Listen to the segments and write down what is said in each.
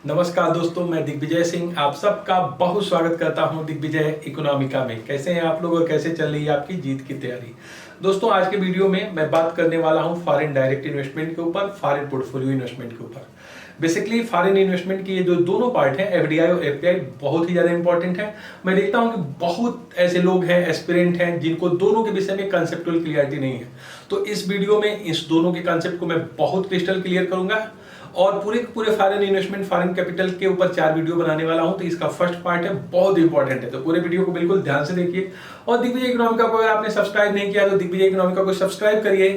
नमस्कार दोस्तों, मैं दिग्विजय सिंह आप सबका बहुत स्वागत करता हूं दिग्विजय इकोनॉमिका में। कैसे हैं आप लोग और कैसे चल रही है आपकी जीत की तैयारी। दोस्तों, आज के वीडियो में मैं बात करने वाला हूं फॉरेन डायरेक्ट इन्वेस्टमेंट के ऊपर, फॉरेन पोर्टफोलियो इन्वेस्टमेंट के ऊपर। बेसिकली फॉरेन इन्वेस्टमेंट के ये जो दोनों पार्ट हैं, एफडीआई और एफपीआई, बहुत ही ज्यादा इंपॉर्टेंट है। मैं देखता हूं कि बहुत ऐसे लोग हैं, एस्पिरेंट हैं, जिनको दोनों के विषय में कंसेप्चुअल क्लियरिटी नहीं है। तो इस वीडियो में इस दोनों के कंसेप्ट को मैं बहुत क्रिस्टल क्लियर करूंगा और पूरे फॉरेन इन्वेस्टमेंट, फॉरेन कैपिटल के ऊपर 4 वीडियो बनाने वाला हूं। तो इसका फर्स्ट पार्ट है, बहुत इंपॉर्टेंट है, तो पूरे वीडियो को बिल्कुल ध्यान से देखिए। और दिग्विजय इकोनॉमिका को अगर आपने सब्सक्राइब नहीं किया तो दिग्विजय इकोनॉमिका को सब्सक्राइब करिए,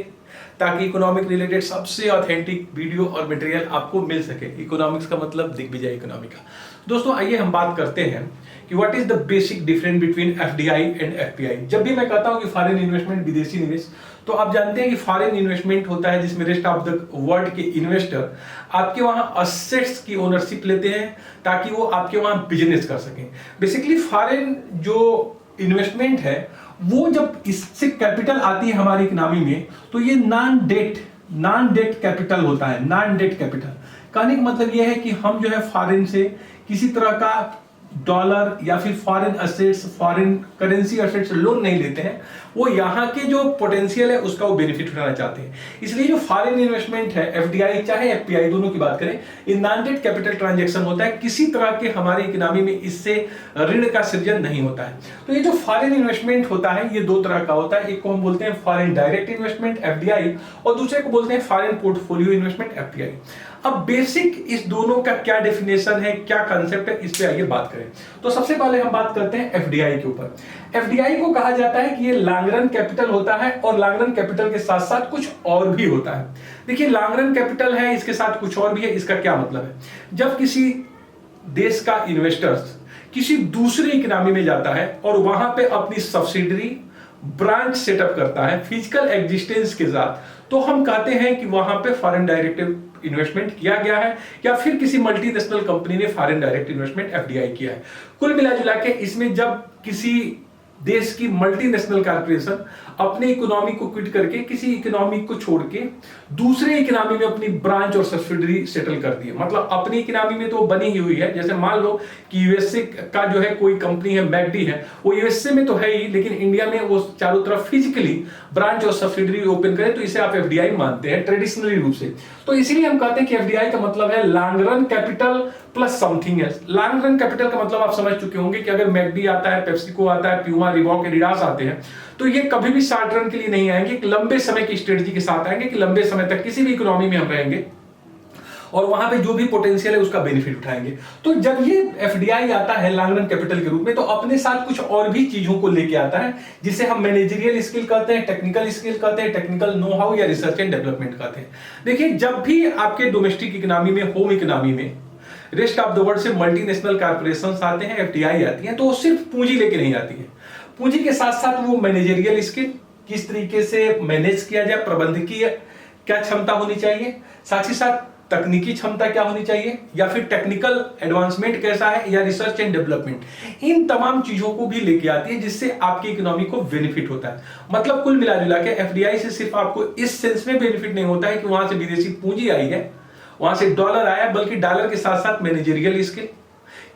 ताकि इकोनॉमिक रिलेटेड सबसे ऑथेंटिक वीडियो और मटेरियल आपको मिल सके। इकोनॉमिक्स का मतलब दिग्विजय इकोनॉमिका। दोस्तों, आइए हम बात करते हैं कि what is the basic difference between FDI and FPI. जब भी मैं कहता हूं कि फॉरेन इन्वेस्टमेंट, विदेशी निवेश, तो आप जानते हैं कि फॉरेन इन्वेस्टमेंट होता है जिसमें रेस्ट ऑफ द वर्ल्ड के इन्वेस्टर आपके वहां असेट्स की ओनरशिप लेते हैं ताकि वो आपके वहां बिजनेस कर सकें। बेसिकली फॉरेन जो इन्वेस्टमेंट है वो जब इससे कैपिटल आती है हमारी इकोनॉमी में, तो ये नॉन डेट कैपिटल होता है। नॉन डेट कैपिटल कहने का मतलब ये है कि हम जो है फॉरेन से किसी तरह का डॉलर या फिर foreign assets, foreign currency assets loan नहीं लेते हैं। वो यहाँ के जो पोटेंशियल है उसका वो बेनिफिट उठाना चाहते हैं। इसलिए जो फॉरेन इन्वेस्टमेंट है, एफडीआई चाहे एफपीआई, दोनों की बात करें, ये नॉन डेट कैपिटल ट्रांजैक्शन होता है। किसी तरह के हमारी इकोनॉमी में इससे ऋण का सृजन नहीं होता है। तो ये जो फॉरेन इन्वेस्टमेंट होता है ये दो तरह का होता है। एक को हम बोलते हैं फॉरेन डायरेक्ट इन्वेस्टमेंट, एफडीआई, और दूसरे को बोलते हैं फॉरेन पोर्टफोलियो इन्वेस्टमेंट, एफपीआई। अब बेसिक इस दोनों का क्या डेफिनेशन है, क्या कंसेप्ट है, इस पे आइए बात करें। तो सबसे पहले हम बात करते हैं एफडीआई के ऊपर। एफडीआई को कहा जाता है कि ये लॉन्ग रन कैपिटल होता है, और लॉन्ग रन कैपिटल के साथ साथ कुछ और भी होता है। देखिए, लॉन्ग रन कैपिटल है, इसके साथ कुछ और भी है। इसका क्या मतलब है? जब किसी देश का इन्वेस्टर्स किसी दूसरी इकोनॉमी में जाता है और वहां पे अपनी सब्सिडरी ब्रांच सेटअप करता है फिजिकल एग्जिस्टेंस के साथ, तो हम कहते हैं कि वहां पे फॉरेन डायरेक्ट इन्वेस्टमेंट किया गया है, या फिर किसी मल्टीनेशनल कंपनी ने फॉरेन डायरेक्ट इन्वेस्टमेंट एफडीआई किया है। कुल मिलाजुला के इसमें जब किसी देश की मल्टीनेशनल कॉर्पोरेशन अपने इकोनॉमी को क्विट करके किसी इकोनॉमी को छोड़ के दूसरे इकोनॉमी में अपनी ब्रांच और सब्सिडरी सेटल कर दी है, मतलब अपनी इकोनॉमी में तो बनी ही हुई है। जैसे मान लो कि यूएसए का जो है कोई कंपनी है, मैकडी है, वो यूएसए में तो है ही, लेकिन इंडिया में वो चारों तरफ फिजिकली ब्रांच और सब्सिडरी ओपन करे, तो इसे आप एफडीआई मानते हैं ट्रेडिशनली रूप से। तो इसीलिए हम कहते हैं कि एफडीआई का मतलब है long run capital plus something else. Long run capital का मतलब आप समझ चुके होंगे कि अगर मैकडी आता है, पेप्सिको आता है, प्यूमा, रिबॉक, एडिडास आते हैं, तो ये कभी भी शॉर्ट रन के लिए नहीं आएंगे, एक लंबे समय की स्ट्रेटजी के साथ आएंगे कि लंबे समय तक किसी भी इकोनॉमी में हम रहेंगे और वहां पे जो भी पोटेंशियल है उसका बेनिफिट उठाएंगे। तो जब ये एफडीआई आता है लॉन्ग रन कैपिटल के रूप में, तो अपने साथ कुछ और भी चीजों को लेके आता है, जिसे हम मैनेजरियल स्किल कहते हैं, टेक्निकल स्किल कहते हैं, टेक्निकल नो हाउ या रिसर्च एंड डेवलपमेंट कहते हैं। देखिए, जब भी आपके डोमेस्टिक इकोनॉमी में, होम इकोनॉमी में रेस्ट ऑफ द वर्ल्ड से मल्टीनेशनल कॉर्पोरेशंस आते हैं, एफडीआई आती है, तो वो सिर्फ पूंजी लेके नहीं आती है। पूंजी के साथ साथ वो मैनेजरियल स्किल, किस तरीके से मैनेज किया जाए, प्रबंधकीय क्या क्षमता होनी चाहिए, साथ ही साथ तकनीकी क्षमता क्या होनी चाहिए, या फिर टेक्निकल एडवांसमेंट कैसा है, या रिसर्च एंड डेवलपमेंट, इन तमाम चीजों को भी लेके आती है, जिससे आपकी इकोनॉमी को बेनिफिट होता है। मतलब कुल मिला के एफडीआई से सिर्फ आपको इस सेंस में बेनिफिट नहीं होता है कि वहां से विदेशी पूंजी आई है, वहां से डॉलर आया, बल्कि डॉलर के साथ साथ मैनेजरियल स्किल,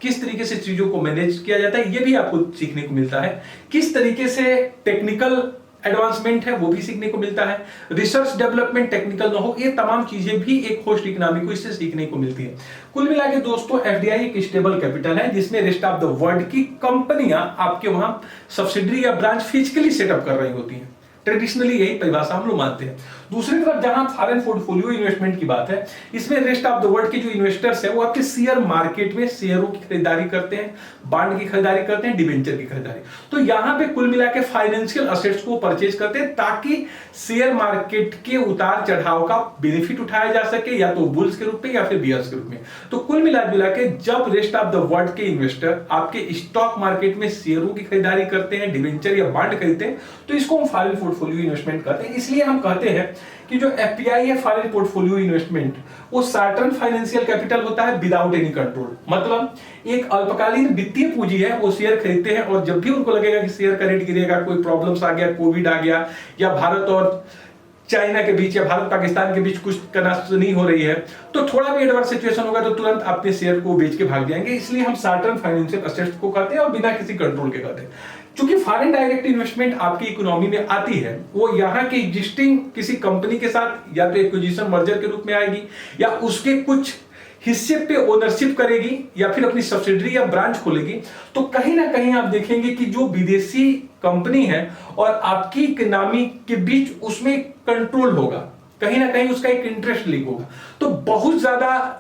किस तरीके से चीजों को मैनेज किया जाता है, ये भी आपको सीखने को मिलता है। किस तरीके से टेक्निकल एडवांसमेंट है वो भी सीखने को मिलता है। रिसर्च डेवलपमेंट, टेक्निकल नो हो, ये तमाम चीजें भी एक होस्ट इकोनॉमी को इससे सीखने को मिलती है। कुल मिला के दोस्तों, एफडीआई एक स्टेबल कैपिटल है जिसमें रेस्ट ऑफ द वर्ल्ड की कंपनियां आपके वहां सब्सिडरी या ब्रांच फिजिकली सेटअप कर रही होती हैं। ट्रेडिशनली यही परिभाषा हम लोग मानते हैं। दूसरी तरफ जहां फॉरेन पोर्टफोलियो इन्वेस्टमेंट की बात है, इसमें रेस्ट ऑफ द वर्ल्ड के जो इन्वेस्टर्स है वो आपके शेयर मार्केट में शेयरों की खरीदारी करते हैं, बॉन्ड की खरीदारी करते हैं, डिबेंचर की खरीदारी। तो यहां पे कुल मिला के फाइनेंशियल असेट्स को परचेज करते हैं ताकि शेयर मार्केट के उतार चढ़ाव का बेनिफिट उठाया जा सके, या तो बुल्स के रूप में या फिर बियर्स के रूप में। तो कुल मिला के जब रेस्ट ऑफ द वर्ल्ड के इन्वेस्टर आपके स्टॉक मार्केट में शेयरों की खरीदारी करते हैं, डिबेंचर या बॉन्ड खरीदते हैं, तो इसको हम फॉरेन पोर्टफोलियो इन्वेस्टमेंट करते हैं। इसलिए हम कहते हैं कि जो एफपीआई है, फॉरेन पोर्टफोलियो इन्वेस्टमेंट, वो शॉर्ट टर्म फाइनेंशियल कैपिटल होता है विदाउट एनी कंट्रोल। मतलब एक अल्पकालीन वित्तीय पूंजी है, वो शेयर खरीदते हैं और जब भी उनको लगेगा कि शेयर का रेट गिरेगा, कोई प्रॉब्लम्स आ गया, कोविड आ गया, या भारत और चाइना के बीच या भारत पाकिस्तान के बीच कुछ कनासुनी हो रही है, तो थोड़ा भी एडवर्स सिचुएशन होगा तो तुरंत अपने शेयर को बेच के भाग जाएंगे। इसलिए हम शॉर्ट टर्म फाइनेंशियल एसेट्स को करते हैं और बिना किसी कंट्रोल के करते हैं। क्योंकि फॉरेन डायरेक्ट इन्वेस्टमेंट आपकी इकोनॉमी में आती है, वो यहाँ के एग्जिस्टिंग किसी कंपनी के साथ या तो एक्विजिशन मर्जर के रूप में आएगी, या उसके कुछ हिस्से पे ओनरशिप करेगी, या फिर अपनी सब्सिडरी या ब्रांच खोलेगी। तो कहीं ना कहीं आप देखेंगे कि जो विदेशी कंपनी है और आपकी इकोनॉमी के बीच उसमें कंट्रोल होगा, कहीं ना कहीं उसका एक इंटरेस्ट लिंक होगा। तो बहुत ज्यादा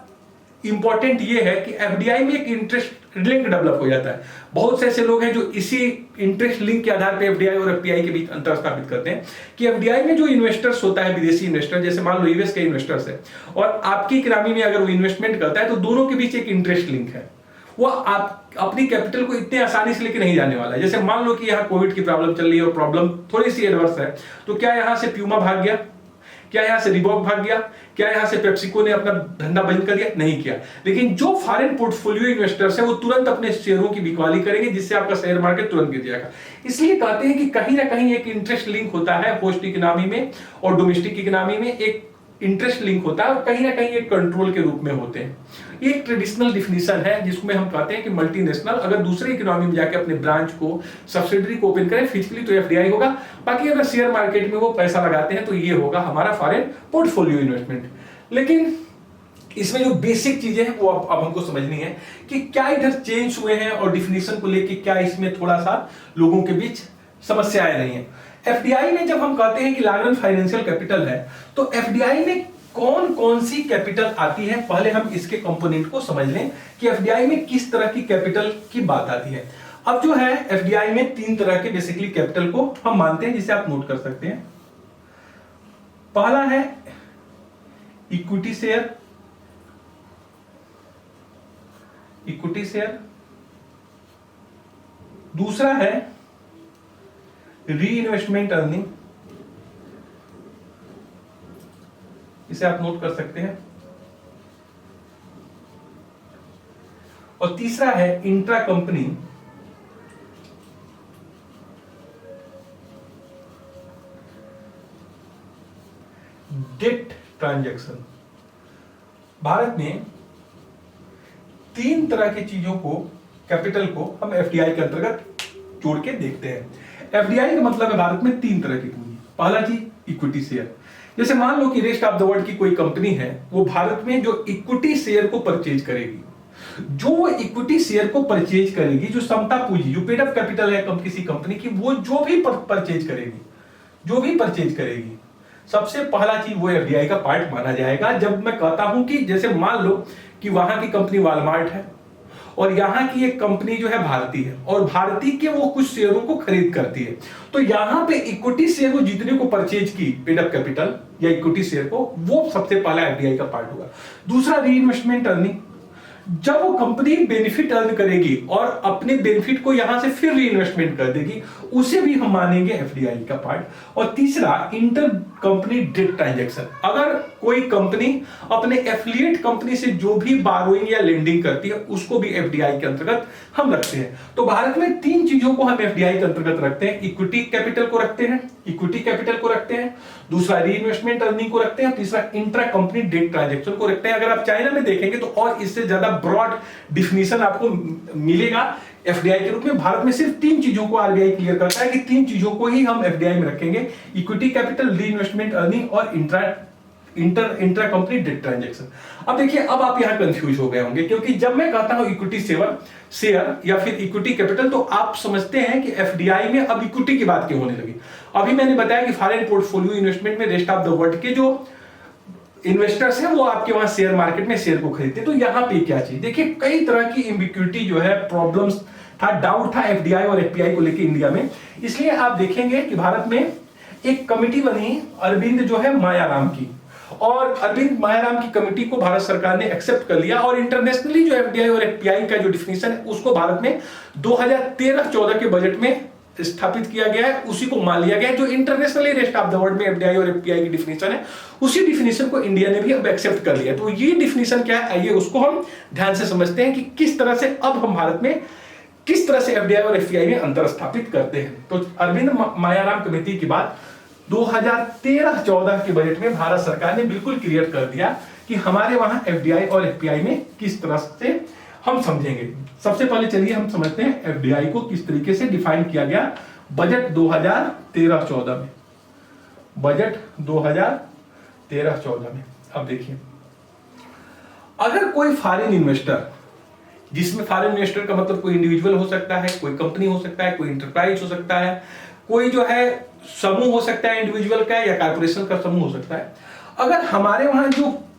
इंपॉर्टेंट ये है कि एफडीआई में एक इंटरेस्ट लिंक डेवलप हो जाता है। बहुत से ऐसे लोग हैं जो इसी इंटरेस्ट लिंक के आधार पे एफडीआई और एफपीआई के बीच अंतर स्थापित करते हैं कि एफडीआई में जो इन्वेस्टर्स होता है, विदेशी इन्वेस्टर, जैसे मान लो यूएस के इन्वेस्टर्स है और आपकी इकोनॉमी में अगर वो इन्वेस्टमेंट करता है, तो दोनों के बीच एक इंटरेस्ट लिंक है। वो आप अपनी कैपिटल को इतने आसानी से लेके नहीं जाने वाला है। जैसे मान लो कि यहाँ कोविड की प्रॉब्लम चल रही है और प्रॉब्लम थोड़ी सी एडवर्स है, तो क्या यहाँ से प्यूमा भाग गया? क्या यहां से रिबॉक भाग गया? क्या यहां से पेप्सिको ने अपना धंधा बंद कर दिया? नहीं किया। लेकिन जो फॉरेन पोर्टफोलियो इन्वेस्टर्स है वो तुरंत अपने शेयरों की बिकवाली करेंगे, जिससे आपका शेयर मार्केट तुरंत गिर जाएगा। इसलिए कहते हैं कि कहीं ना कहीं एक इंटरेस्ट लिंक होता है होस्ट इकोनॉमी में और डोमेस्टिक इकोनॉमी में, एक इंटरेस्ट लिंक होता है और कहीं ना कहीं एक कंट्रोल के रूप में होते हैं। ये एक ट्रेडिशनल डिफिनीशन है जिसमें हम कहते हैं कि मल्टीनेशनल अगर दूसरे इकोनॉमी में जाके अपने ब्रांच को, सब्सिडरी को ओपन करें फिजिकली, तो एफडीआई होगा। बाकी अगर शेयर मार्केट में वो पैसा लगाते हैं तो ये होगा हमारा फॉरेन पोर्टफोलियो इन्वेस्टमेंट। लेकिन इसमें जो बेसिक चीजें हैं वो अब हमको समझनी है कि क्या इधर चेंज हुए हैं और डिफिनीशन को लेके क्या इसमें थोड़ा सा लोगों के बीच समस्याएं रही हैं। एफडीआई में जब हम कहते हैं कि लागरन फाइनेंशियल कैपिटल है, तो एफडीआई में कौन कौन सी कैपिटल आती है, पहले हम इसके कंपोनेंट को समझ लें कि एफडीआई में किस तरह की कैपिटल की बात आती है। अब जो है एफडीआई में 3 तरह के बेसिकली कैपिटल को हम मानते हैं, जिसे आप नोट कर सकते हैं। पहला है इक्विटी शेयर, इक्विटी शेयर। दूसरा है री इन्वेस्टमेंट अर्निंग, इसे आप नोट कर सकते हैं। और तीसरा है intra company debt transaction. Bharat में 3 तरह की चीजों को, कैपिटल को हम एफडीआई के अंतर्गत जोड़ के देखते हैं। एफडीआई का मतलब है भारत में 3 तरह की पूंजी। पहला चीज इक्विटी शेयर। जैसे मान लो कि रेस्ट ऑफ द वर्ल्ड की कोई कंपनी है, वो भारत में जो इक्विटी शेयर को परचेज करेगी, जो वो इक्विटी शेयर को परचेज करेगी, जो समता पूंजी, जो पेड अप कैपिटल है किसी कंपनी की, वो जो भी परचेज करेगी, सबसे पहला चीज वो एफडीआई का पार्ट माना जाएगा। जब मैं कहता हूं कि जैसे मान लो कि वहां की कंपनी वॉलमार्ट है और यहाँ की एक कंपनी जो है भारती है, और भारती के वो कुछ शेयरों को खरीद करती है, तो यहाँ पे इक्विटी शेयर को जितने को परचेज की, पेड अप कैपिटल या इक्विटी शेयर को, वो सबसे पहला एफडीआई का पार्ट होगा। दूसरा री इन्वेस्टमेंट अर्निंग, जब वो कंपनी बेनिफिट अर्न करेगी और अपने बेनिफिट को यहां से फिर री इन्वेस्टमेंट कर देगी, उसे भी हम मानेंगे एफडीआई का पार्ट। और तीसरा इंटर कंपनी डेट ट्रांजैक्शन, अगर कोई कंपनी अपने एफिलिएट कंपनी से जो भी बारोइंग या लेंडिंग करती है, उसको भी एफडीआई के अंतर्गत हम रखते हैं। तो भारत में 3 चीजों को हम एफडीआई के अंतर्गत रखते हैं। इक्विटी कैपिटल को रखते हैं, दूसरा री इन्वेस्टमेंट अर्निंग को रखते हैं, तीसरा इंट्रा कंपनी डेट ट्रांजैक्शन को रखते हैं। अगर आप चाइना में देखेंगे तो और इससे ज्यादा ब्रॉड डिफिनीशन आपको मिलेगा एफडीआई के रूप में। भारत में सिर्फ 3 चीजों को आरबीआई क्लियर करता है कि 3 चीजों को ही हम एफडीआई में रखेंगे: इक्विटी कैपिटल, री इन्वेस्टमेंट अर्निंग और इंट्रा कंपनी डेट ट्रांजैक्शन। अब देखिए, अब आप यहां कंफ्यूज हो गए होंगे, क्योंकि जब मैं कहता हूं इक्विटी शेयर या फिर इक्विटी कैपिटल, तो आप समझते हैं कि एफडीआई में अब इक्विटी की बात क्यों होने लगी। अभी मैंने बताया कि फॉरेन पोर्टफोलियो इन्वेस्टमेंट में रेस्ट ऑफ द वर्ल्ड के जो इन्वेस्टर्स हैं वो आपके वहां शेयर मार्केट में शेयर को खरीदते हैं। तो यहां पे क्या चीज, देखिए कई तरह की एम्बिग्युइटी जो है, प्रॉब्लम्स था, डाउट था एफडीआई और एफपीआई को लेकर इंडिया में। इसलिए आप देखेंगे कि भारत में एक कमिटी बनी अरविंद जो है मायाराम की, और अरविंद मायाराम की कमिटी को भारत सरकार ने एक्सेप्ट कर लिया, और इंटरनेशनली जो एफडीआई और एफपीआई का जो डिफिनीशन है उसको भारत में 2013-14 के बजट में स्थापित किया गया है, उसी को मान लिया गया है। जो internationally rest of the world में एफडीआई और एफपीआई की डिफिनीशन है, उसी डिफिनीशन को इंडिया ने भी अब एक्सेप्ट कर लिया। तो ये डिफिनीशन क्या है, आइए उसको हम ध्यान से समझते हैं कि किस तरह से अब हम भारत में किस तरह से एफडीआई और एफपीआई में अंतर स्थापित करते हैं। तो अरविंद मायाराम कमेटी की बात 2013-14 के बजट में भारत सरकार ने बिल्कुल क्लियर कर दिया कि हमारे वहां एफडीआई और एफपीआई में किस तरह से हम समझेंगे। सबसे पहले चलिए हम समझते हैं एफडीआई को किस तरीके से डिफाइन किया गया बजट 2013-14 में। बजट 2013-14 में अब देखिए, अगर कोई फॉरेन इन्वेस्टर, जिसमें फॉरेन इन्वेस्टर का मतलब कोई इंडिविजुअल हो सकता है, कोई कंपनी हो सकता है, कोई इंटरप्राइज हो सकता है, कोई जो है समूह हो सकता है इंडिविजुअल का या कॉर्पोरेशन का समूह हो सकता है। अगर हमारे वहां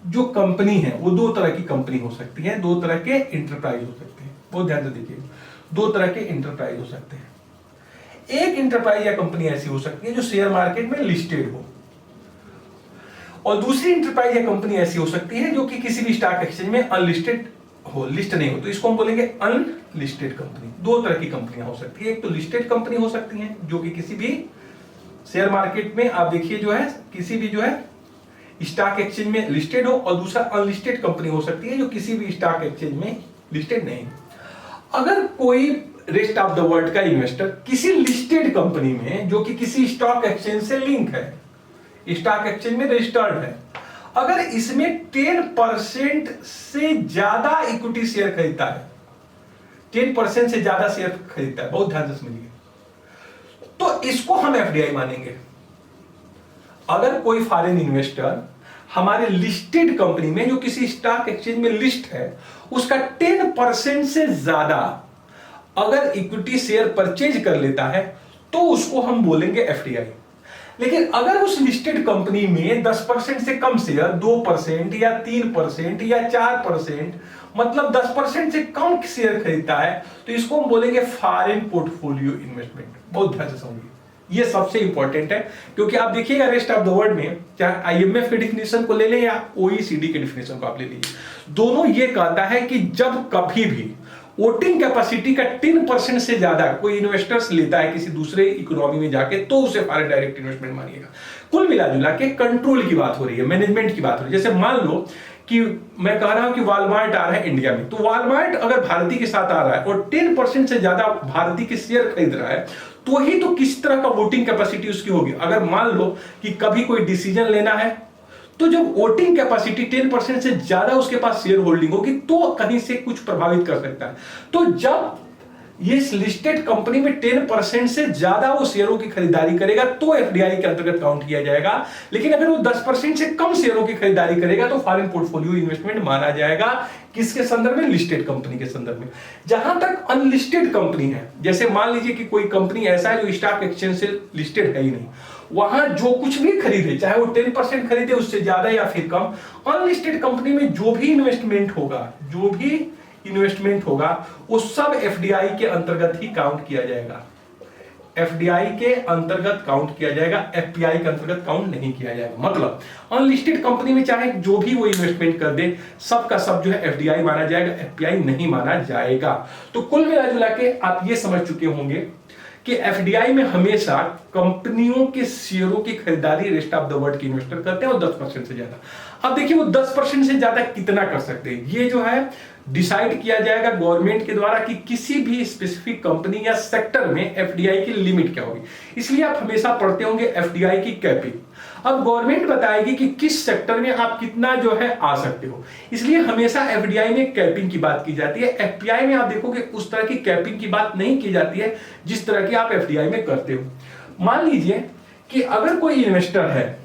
जो कंपनी है वो दो तरह की कंपनी हो सकती है, दो तरह के इंटरप्राइज हो सकते हैं। बहुत ध्यान से देखिए, दो तरह के इंटरप्राइज हो सकते हैं। एक इंटरप्राइज या कंपनी ऐसी हो सकती है जो शेयर मार्केट में लिस्टेड हो, और दूसरी इंटरप्राइज या कंपनी ऐसी हो सकती है जो कि किसी भी स्टॉक एक्सचेंज में अनलिस्टेड हो, लिस्ट नहीं हो, तो इसको हम बोलेंगे अनलिस्टेड कंपनी। दो तरह की कंपनियां हो सकती है, एक तो लिस्टेड कंपनी हो सकती है जो कि किसी भी शेयर मार्केट में आप देखिए जो है किसी भी जो है स्टॉक एक्सचेंज में लिस्टेड हो, और दूसरा अनलिस्टेड कंपनी हो सकती है जो किसी भी स्टॉक एक्सचेंज में लिस्टेड नहीं। अगर कोई रेस्ट ऑफ द वर्ल्ड का इन्वेस्टर किसी लिस्टेड कंपनी में जो कि किसी स्टॉक एक्सचेंज से लिंक है, स्टॉक एक्सचेंज में रजिस्टर्ड है, अगर इसमें 10% से ज्यादा इक्विटी शेयर खरीदता है, 10% से ज्यादा शेयर खरीदता है, बहुत ध्यान से समझिए, तो इसको हम एफडीआई मानेंगे। अगर कोई फॉरेन इन्वेस्टर हमारे लिस्टेड कंपनी में जो किसी स्टॉक एक्सचेंज में लिस्ट है उसका 10% से ज्यादा अगर इक्विटी शेयर परचेज कर लेता है तो उसको हम बोलेंगे एफडीआई। लेकिन अगर उस लिस्टेड कंपनी में 10% से कम शेयर, 2% या 3% या 4%, मतलब 10% से कम शेयर खरीदता है, तो इसको हम बोलेंगे फॉरेन पोर्टफोलियो इन्वेस्टमेंट। बहुत ध्यान से समझिए, ये सबसे इंपॉर्टेंट है, क्योंकि आप देखिएगा रेस्ट ऑफ द वर्ल्ड में, चाहे आईएमएफ की डिफिनेशन को ले लें या ओईसीडी की डिफिनेशन को आप ले लीजिए, दोनों ये कहता है कि जब कभी भी वोटिंग कैपेसिटी का 10% से ज्यादा कोई इन्वेस्टर्स लेता है किसी दूसरे इकोनॉमी में जाके, तो उसे फॉरेन डायरेक्ट इन्वेस्टमेंट मानिएगा। कुल मिला जुला के कंट्रोल की बात हो रही है, मैनेजमेंट की बात हो रही है। जैसे मान लो कि मैं कह रहा हूं कि वॉलमार्ट आ रहा है इंडिया में, तो वॉलमार्ट अगर भारतीय के साथ आ रहा है और 10% से ज्यादा भारतीय के शेयर खरीद रहा है, तो ही तो किस तरह का वोटिंग कैपेसिटी उसकी होगी। अगर मान लो कि कभी कोई डिसीजन लेना है, तो जब वोटिंग कैपेसिटी 10% से ज्यादा उसके पास शेयर होल्डिंग होगी तो कहीं से कुछ प्रभावित कर सकता है। तो जब ये लिस्टेड कंपनी में 10% से ज्यादा वो शेयरों की खरीदारी करेगा तो एफडीआई के अंतर्गत काउंट किया जाएगा। लेकिन अगर वो 10% से कम शेयरों की खरीदारी करेगा तो फॉरेन पोर्टफोलियो इन्वेस्टमेंट माना जाएगा। किसके संदर्भ में? लिस्टेड कंपनी के संदर्भ में। जहां तक अनलिस्टेड कंपनी है, जैसे मान लीजिए कि कोई कंपनी ऐसा है जो स्टॉक एक्सचेंज से लिस्टेड है ही नहीं, वहां जो कुछ भी खरीदे, चाहे वो 10% खरीदे, उससे ज्यादा या फिर कम, अनलिस्टेड कंपनी में जो भी इन्वेस्टमेंट होगा वो सब एफडीआई के अंतर्गत ही काउंट किया जाएगा। एफडीआई के अंतर्गत काउंट किया जाएगा, एफपीआई के अंतर्गत काउंट नहीं किया जाएगा। मतलब अनलिस्टेड कंपनी में चाहे जो भी वो इन्वेस्टमेंट कर दे, सब का सब जो है एफडीआई माना जाएगा, एफपीआई नहीं माना जाएगा। तो कुल मिला जुला के आप ये समझ चुके होंगे कि एफडीआई में हमेशा कंपनियों के शेयरों की खरीदारी रेस्ट ऑफ द वर्ल्ड के इन्वेस्टर करते हैं, और 10% से ज्यादा। अब देखिए वो 10% से ज्यादा कितना कर सकते हैं, ये जो है डिसाइड किया जाएगा गवर्नमेंट के द्वारा कि किसी भी स्पेसिफिक कंपनी या सेक्टर में एफडीआई की लिमिट क्या होगी। इसलिए आप हमेशा पढ़ते होंगे एफडीआई की कैपिंग। अब गवर्नमेंट बताएगी कि किस सेक्टर में आप कितना जो है आ सकते हो, इसलिए हमेशा एफडीआई में कैपिंग की बात की जाती है। एफपीआई में आप देखोगे उस तरह की कैपिंग की बात नहीं की जाती है जिस तरह की आप एफडीआई में करते हो। मान लीजिए कि अगर कोई इन्वेस्टर है,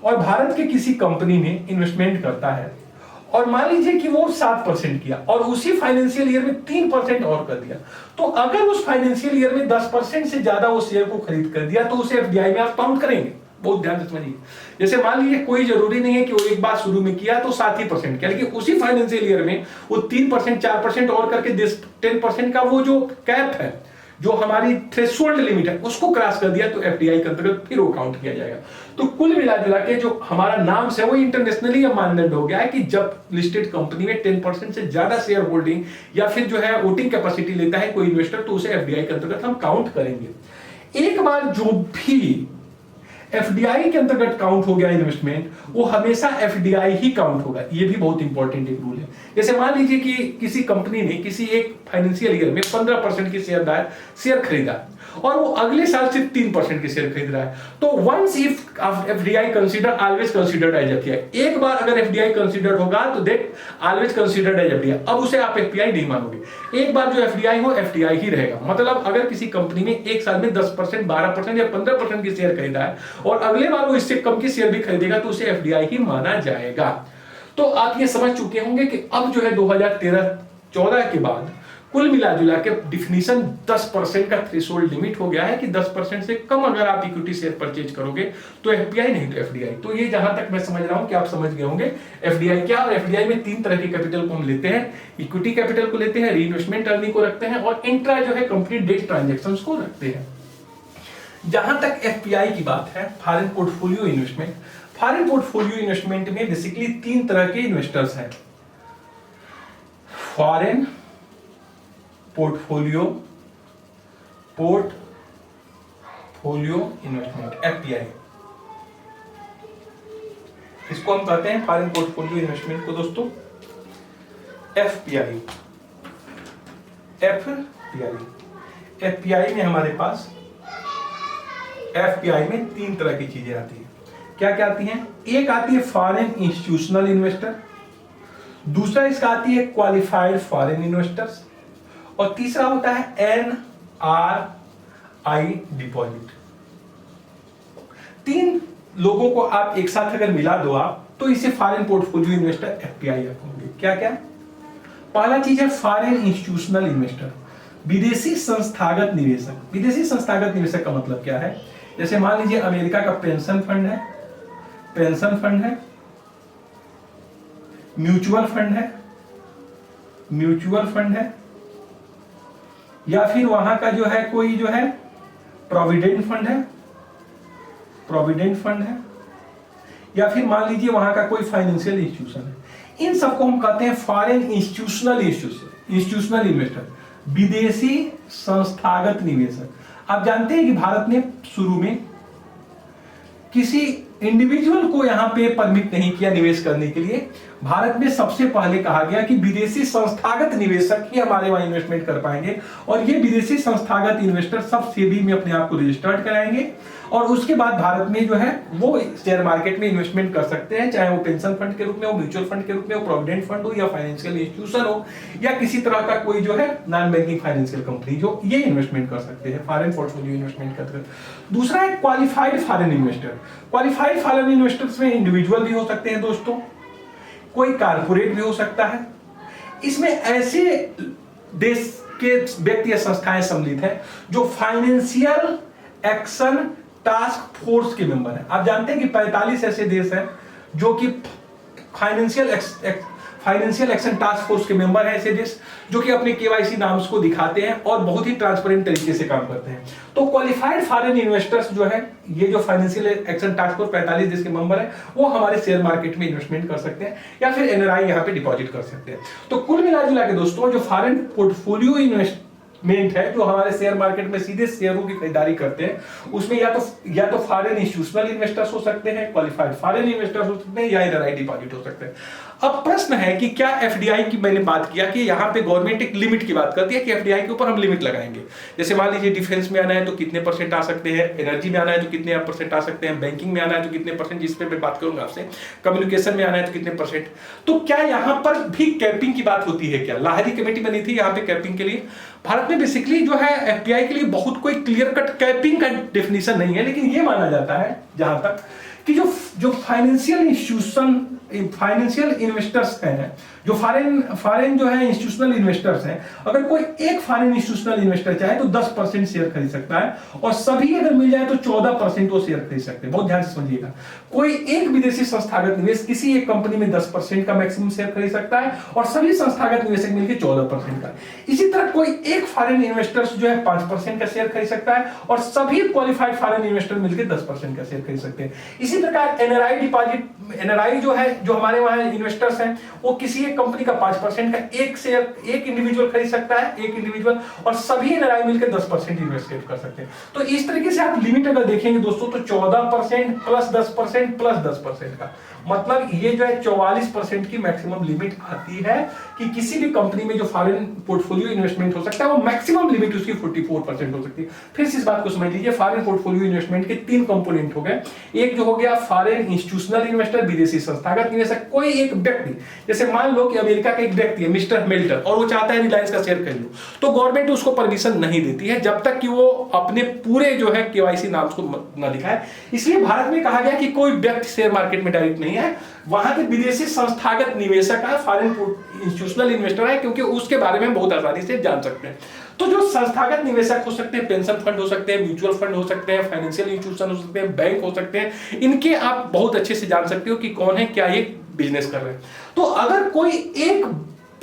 और भारत के किसी कंपनी में इन्वेस्टमेंट करता है, और मान लीजिए कि वो 7% किया और उसी फाइनेंशियल ईयर में 3% और कर दिया, तो अगर उस फाइनेंशियल ईयर में 10% से ज्यादा वो शेयर को खरीद कर दिया तो उसे एफडीआई में आप काउंट करेंगे। बहुत ध्यान से समझिए। जैसे मान लीजिए कोई जरूरी नहीं है कि वो एक बार शुरू में किया तो 7% किया, लेकिन उसी फाइनेंशियल ईयर में वो 3% 4% और करके 10% का वो जो कैप है, जो हमारी थ्रेशोल्ड लिमिट है, उसको क्रॉस कर दिया तो एफडीआई के अंतर्गत फिर वो काउंट किया जाएगा। तो कुल मिला जुला के जो हमारा नाम है वो इंटरनेशनली अब मानदंड हो गया है कि जब लिस्टेड कंपनी में 10% से ज्यादा शेयर होल्डिंग या फिर जो है वोटिंग कैपेसिटी लेता है कोई इन्वेस्टर, तो उसे एफडीआई के अंतर्गत हम काउंट करेंगे। एक बार जो भी एफडीआई के अंतर्गत काउंट हो गया इन्वेस्टमेंट, वो हमेशा एफडीआई ही काउंट होगा। ये भी बहुत इंपॉर्टेंट एक रूल है। जैसे मान लीजिए कि किसी कंपनी ने किसी एक फाइनेंशियल ईयर में 15% की शेयर खरीदा और वो अगले साल सिर्फ 3% के शेयर खरीद रहा है, तो once if FDI consider always considered as FDI, एक बार अगर एफडीआई कंसीडर्ड होगा तो that always considered as FDI, अब उसे आप एफडीआई नहीं मानोगे। एक बार जो एफडीआई हो एफडीआई ही रहेगा। मतलब अगर किसी कंपनी में एक साल में 10%, 12% या 15% की शेयर खरीदा है और अगले बार वो इससे कम की शेयर भी खरीदेगा तो उसे एफडीआई ही माना जाएगा। तो आप ये समझ चुके होंगे कि अब जो है 2013-14 के बाद कुल मिला जुला के डिफिनीशन 10% का थ्रेशोल्ड लिमिट हो गया है कि 10% से कम अगर आप इक्विटी शेयर परचेज करोगे तो एफडीआई, नहीं तो एफडीआई। तो ये जहां तक मैं समझ रहा हूं कि आप समझ गए होंगे एफडीआई क्या, और एफडीआई में 3 तरह के कैपिटल को हम लेते हैं। इक्विटी कैपिटल को लेते हैं, रीइन्वेस्टमेंट अर्निंग को रखते हैं और इंट्रा जो है कंपनी डेट ट्रांजैक्शंस को रखते हैं। जहां तक एफपीआई की बात है, foreign portfolio investment, foreign portfolio investment में बेसिकली 3 तरह के इन्वेस्टर्स हैं। फॉरेन पोर्टफोलियो इन्वेस्टमेंट, एफपीआई, इसको हम कहते हैं फॉरेन पोर्टफोलियो इन्वेस्टमेंट को दोस्तों एफपीआई। एफपीआई में हमारे पास एफपीआई में 3 तरह की चीजें आती हैं। क्या क्या आती हैं? एक आती है फॉरेन इंस्टीट्यूशनल इन्वेस्टर, दूसरा इसका आती है क्वालिफाइड फॉरेन इन्वेस्टर्स, और तीसरा होता है एनआरआई डिपॉजिट। 3 लोगों को आप एक साथ अगर मिला दो आप तो इसे फॉरेन पोर्टफोलियो इन्वेस्टर एफपीआई आप होंगे। क्या क्या? पहला चीज है फॉरेन इंस्टीट्यूशनल इन्वेस्टर, विदेशी संस्थागत निवेशक। विदेशी संस्थागत निवेशक का मतलब क्या है? जैसे मान लीजिए अमेरिका का पेंशन फंड है, म्यूचुअल फंड है, या फिर वहां का जो है कोई जो है प्रोविडेंट फंड है, या फिर मान लीजिए वहां का कोई फाइनेंशियल इंस्टीट्यूशन है। इन सबको हम कहते हैं फॉरेन इंस्टीट्यूशनल इन्वेस्टर, विदेशी संस्थागत निवेशक। आप जानते हैं कि भारत ने शुरू में किसी इंडिविजुअल को यहां पे परमिट नहीं किया निवेश करने के लिए। भारत में सबसे पहले कहा गया कि विदेशी संस्थागत निवेशक ही हमारे वहां इन्वेस्टमेंट कर पाएंगे, और ये विदेशी संस्थागत इन्वेस्टर सब सेबी में अपने आप को रजिस्टर्ड कराएंगे, और उसके बाद भारत में जो है वो शेयर मार्केट में इन्वेस्टमेंट कर सकते हैं, चाहे वो पेंशन फंड के रूप में हो, म्यूचुअल फंड के रूप में हो, प्रोविडेंट फंड हो, या फाइनेंशियल इंस्टीट्यूशन हो, या किसी तरह का कोई जो है नॉन बैंकिंग फाइनेंशियल कंपनी, जो ये इन्वेस्टमेंट कर सकते हैं फॉरेन पोर्टफोलियो इन्वेस्टमेंट करते हैं। दूसरा है qualified foreign investor. Qualified foreign investors में इंडिविजुअल भी हो सकते हैं दोस्तों, कोई कारपोरेट भी हो सकता है। इसमें ऐसे देश के व्यक्ति या संस्थाएं सम्मिलित हैं जो फाइनेंशियल एक्शन टास्क फोर्स के मेंबर हैं। आप जानते हैं कि 45 ऐसे देश हैं जो कि फाइनेंशियल एक्शन टास्क फोर्स के मेंबर हैं, ऐसे देश जो कि अपने केवाईसी नाम्स को दिखाते हैं और बहुत ही ट्रांसपेरेंट तरीके से काम करते हैं। तो क्वालिफाइड फॉरेन इन्वेस्टर्स जो है, ये जो फाइनेंशियल एक्शन टास्क फोर्स 45 देश के मेंबर है, वो हमारे शेयर मार्केट में इन्वेस्टमेंट कर सकते हैं या फिर एनआरआई यहाँ पे डिपॉजिट कर सकते हैं। तो कुल मिला के दोस्तों जो फॉरेन पोर्टफोलियो इन्वेस्टमेंट है, जो हमारे शेयर मार्केट में सीधे शेयरों की खरीदारी करते हैं, उसमें या तो फॉरेन इंस्टीट्यूशनल इन्वेस्टर्स हो सकते हैं, क्वालिफाइड फॉरेन इन्वेस्टर्स हो सकते हैं, या एनआरआई डिपॉजिट हो सकते हैं। अब प्रश्न है कि क्या एफडीआई की मैंने बात किया कि यहाँ पे गवर्नमेंट एक लिमिट की बात करती है कि एफडीआई के ऊपर हम लिमिट लगाएंगे। जैसे मान लीजिए डिफेंस में आना है तो कितने % आ सकते हैं, एनर्जी में आना है तो कितने % आ सकते हैं, बैंकिंग में आना है तो कितने %, जिस पे मैं बात करूंगा आपसे, कम्युनिकेशन में आना है तो कितने %। तो क्या यहाँ पर भी कैपिंग की बात होती है? क्या लाहरी कमेटी बनी थी यहाँ पे कैपिंग के लिए? भारत में बेसिकली जो है एफपीआई के लिए बहुत कोई क्लियर कट कैपिंग का डेफिनेशन नहीं है, लेकिन ये माना जाता है जहां तक कि जो फाइनेंशियल इन्वेस्टर्स हैं, जो फॉरेन जो है इंस्टीट्यूशनल इन्वेस्टर्स हैं, अगर कोई एक फॉरेन इंस्टीट्यूशनल इन्वेस्टर चाहे तो 10% शेयर खरीद सकता है, और सभी अगर मिल जाए तो 14% वो शेयर खरीद सकते हैं। बहुत ध्यान से समझिएगा, कोई एक विदेशी संस्थागत निवेश किसी एक कंपनी में 10% का मैक्सिमम शेयर खरीद सकता है, और सभी संस्थागत निवेशक मिलकर 14% का। इसी तरह कोई एक फॉरेन इन्वेस्टर्स जो है 5% का शेयर खरीद सकता है, और सभी क्वालिफाइड फॉरेन इन्वेस्टर मिलकर 10% का शेयर खरीद सकते हैं। इसी प्रकार एनआरआई जो है जो हमारे वहां इन्वेस्टर्स हैं वो किसी एक कंपनी का 5% का एक शेयर एक इंडिविजुअल खरीद सकता है, एक इंडिविजुअल, और सभी एनआरआई मिलकर 10% इन्वेस्ट कर सकते हैं। तो इस तरीके से आप लिमिट अगर देखेंगे दोस्तों तो 14% प्लस 10% प्लस 10% का मतलब ये जो है 44% की मैक्सिमम लिमिट आती है कि किसी भी कंपनी में जो फॉरेन पोर्टफोलियो इन्वेस्टमेंट हो सकता है वो मैक्सिमम लिमिट उसकी 44% हो सकती है। फिर से इस बात को समझ लीजिए, फॉरेन पोर्टफोलियो इन्वेस्टमेंट के 3 कंपोनेंट हो गए। एक जो हो गया फॉरेन इंस्टीट्यूशनल इन्वेस्टर, विदेशी संस्थागत निवेशक। कोई एक व्यक्ति, जैसे मान लो कि अमेरिका का एक व्यक्ति है मिस्टर हेमिल्टन और वो चाहता है रिलायंस का शेयर खरीद लो, तो गवर्नमेंट उसको परमिशन नहीं देती है जब तक कि वो अपने पूरे जो है केवाईसी नाम को न दिखाए। इसलिए भारत में कहा गया कि कोई व्यक्ति शेयर मार्केट में डायरेक्ट नहीं है, वहां के विदेशी संस्थागत निवेशक है, फॉरेन इंस्टीट्यूशनल इन्वेस्टर है, क्योंकि उसके बारे में बहुत आसानी से जान सकते हैं। तो जो संस्थागत निवेशक हो सकते हैं, पेंशन फंड हो सकते हैं, म्यूचुअल फंड हो सकते हैं, फाइनेंशियल इंस्टीट्यूशन हो सकते हैं, बैंक हो सकते हैं, इनके आप बहुत अच्छे से जान सकते हो कि कौन है, क्या ये बिजनेस कर रहे हैं। तो अगर कोई एक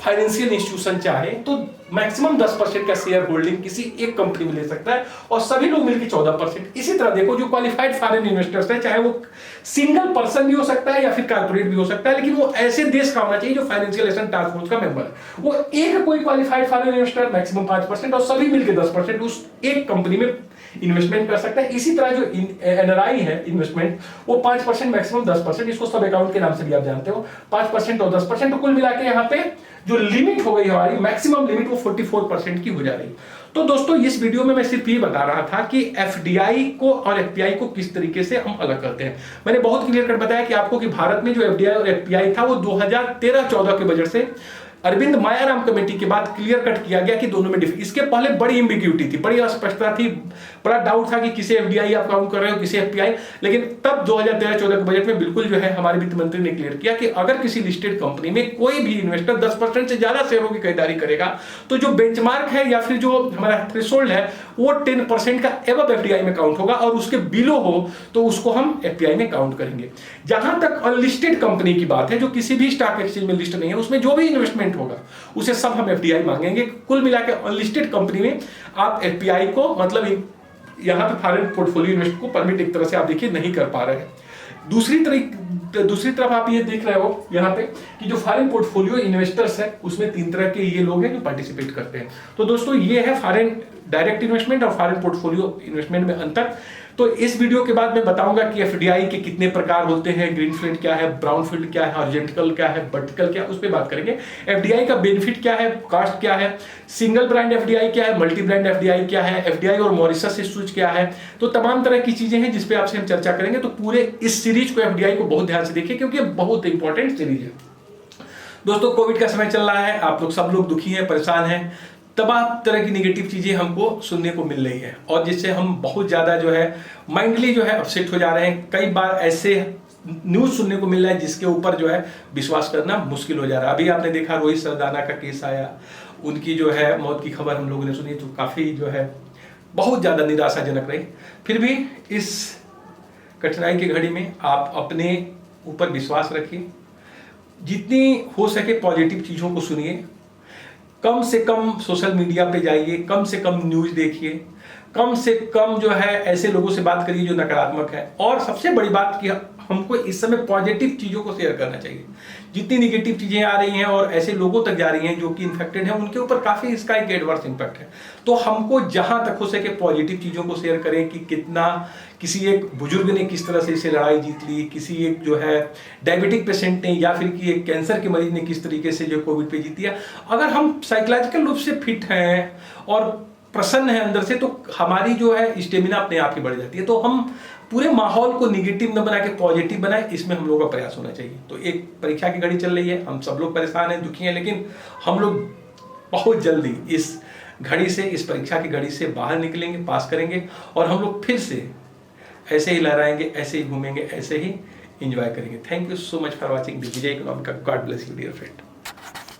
फाइनेंशियल इंस्टीट्यूशन चाहे तो मैक्सिमम 10% का शेयर होल्डिंग किसी एक कंपनी में ले सकता है और सभी लोग मिलकर 14%। इसी तरह देखो जो क्वालिफाइड फॉरेन इन्वेस्टर्स है, चाहे वो सिंगल पर्सन भी हो सकता है या फिर कारपोरेट भी हो सकता है, लेकिन वो ऐसे देश का होना चाहिए जो फाइनेंशियल एसेट टास्क फोर्स का मेंबर है। वो एक कोई क्वालिफाइड फॉरेन इन्वेस्टर मैक्सिमम 5% और सभी मिलकर 10% उस एक कंपनी में इन्वेस्टमेंट कर सकता है। इसी तरह जो एनआरआई है इन्वेस्टमेंट वो 5% मैक्सिमम 10%, इसको सब अकाउंट के नाम से भी आप जानते हो, 5% और 10%, तो कुल मिला के यहाँ पे जो लिमिट हो गई हमारी मैक्सिमम लिमिट वो 44% की हो जा रही। तो दोस्तों इस वीडियो में मैं सिर्फ ये बता रहा था कि एफडीआई को और एफपीआई को किस तरीके से हम अलग करते हैं। मैंने बहुत क्लियर कट बताया कि आपको कि भारत में जो एफडीआई और एफपीआई था वो 2013-14 के बजट से अरविंद मायाराम कमेटी के बाद क्लियर कट किया गया कि दोनों में डिफरेंस। इसके पहले बड़ी एम्बिग्यूटी थी, बड़ी अस्पष्टता थी, बड़ा डाउट था कि किसे एफडीआई आप काउंट कर रहे हो, किसे एफपीआई। लेकिन तब 2013-14 के बजट में बिल्कुल जो है हमारे वित्त मंत्री ने क्लियर किया कि अगर किसी लिस्टेड कंपनी में कोई भी इन्वेस्टर 10% से ज्यादा शेयरों की खरीदारी करेगा तो जो बेंचमार्क है या फिर जो हमारा थ्रेशोल्ड है वो 10% का एबव एफडीआई में काउंट होगा और उसके बिलो हो तो उसको हम एफपीआई में काउंट करेंगे। जहां तक अनलिस्टेड कंपनी की बात है जो किसी भी स्टॉक एक्सचेंज में लिस्ट नहीं है, उसमें जो भी इन्वेस्टमेंट होगा उसे सब हम एफडीआई मांगेंगे। कुल मिलाकर अनलिस्टेड कंपनी में आप एफपीआई को मतलब यहां पे फॉरेन पोर्टफोलियो इन्वेस्ट को परमिट एक तरह से आप देखिए नहीं कर पा रहे हैं। दूसरी तरफ आप ये देख रहे हो यहाँ पे कि जो फॉरेन पोर्टफोलियो इन्वेस्टर्स है उसमें 3 तरह के ये लोग हैं जो पार्टिसिपेट करते हैं। तो दोस्तों ये है फॉरेन डायरेक्ट इन्वेस्टमेंट और फॉरेन पोर्टफोलियो इन्वेस्टमेंट में अंतर। तो इस वीडियो के बाद मैं बताऊंगा कि एफडीआई के कितने प्रकार होते हैं, ग्रीनफील्ड क्या है, ब्राउनफील्ड क्या है, हॉरिजॉन्टल क्या है, वर्टिकल क्या है, उस पर बात करेंगे। एफडीआई का बेनिफिट क्या है, कॉस्ट क्या है, सिंगल ब्रांड एफडीआई क्या है, मल्टी ब्रांड एफडीआई क्या है, एफडीआई और मॉरिशस स्विच क्या है। तो तमाम तरह की चीजें हैं जिसपे आपसे हम चर्चा करेंगे। तो पूरे इस सीरीज को एफडीआई को बहुत ध्यान से देखिए क्योंकि बहुत इंपॉर्टेंट सीरीज है। दोस्तों कोविड का समय चल रहा है, आप लोग सब लोग दुखी हैं, परेशान हैं, तमाम तरह की नेगेटिव चीजें हमको सुनने को मिल रही है और जिससे हम बहुत ज्यादा जो है माइंडली जो है अपसेट हो जा रहे हैं। कई बार ऐसे न्यूज सुनने को मिल रहा है जिसके ऊपर जो है विश्वास करना मुश्किल हो जा रहा है। अभी आपने देखा रोहित सरदाना का केस आया, उनकी जो है मौत की खबर हम लोगों ने सुनी तो काफी जो है बहुत ज्यादा निराशाजनक रही। फिर भी इस कठिनाई की घड़ी में आप अपने ऊपर विश्वास रखिए, जितनी हो सके पॉजिटिव चीजों को सुनिए, कम से कम सोशल मीडिया पे जाइए, कम से कम न्यूज देखिए, कम से कम जो है ऐसे लोगों से बात करिए जो नकारात्मक है। और सबसे बड़ी बात कि हमको इस समय पॉजिटिव चीजों को शेयर करना चाहिए। जितनी निगेटिव चीजें आ रही हैं और ऐसे लोगों तक जा रही हैं जो कि इन्फेक्टेड हैं, उनके ऊपर काफी इसका एक एडवर्स इम्पैक्ट है। तो हमको जहां तक हो सके पॉजिटिव चीजों को शेयर करें कि कितना किसी एक बुजुर्ग ने किस तरह से इसे लड़ाई जीत ली, किसी एक जो है डायबिटिक पेशेंट ने या फिर कि एक कैंसर के मरीज ने किस तरीके से जो कोविड पे जीती है। अगर हम साइकोलॉजिकल रूप से फिट हैं और प्रसन्न है अंदर से तो हमारी जो है स्टेमिना अपने आप ही बढ़ जाती है। तो हम पूरे माहौल को निगेटिव न बना के पॉजिटिव बनाए, इसमें हम लोगों का प्रयास होना चाहिए। तो एक परीक्षा की घड़ी चल रही है, हम सब लोग परेशान हैं, दुखी हैं, लेकिन हम लोग बहुत जल्दी इस घड़ी से, इस परीक्षा की घड़ी से बाहर निकलेंगे, पास करेंगे और हम लोग फिर से ऐसे ही लहराएंगे, ऐसे ही घूमेंगे, ऐसे ही एंजॉय करेंगे। Thank you so much for watching Digvijay Economica. God bless you dear friend.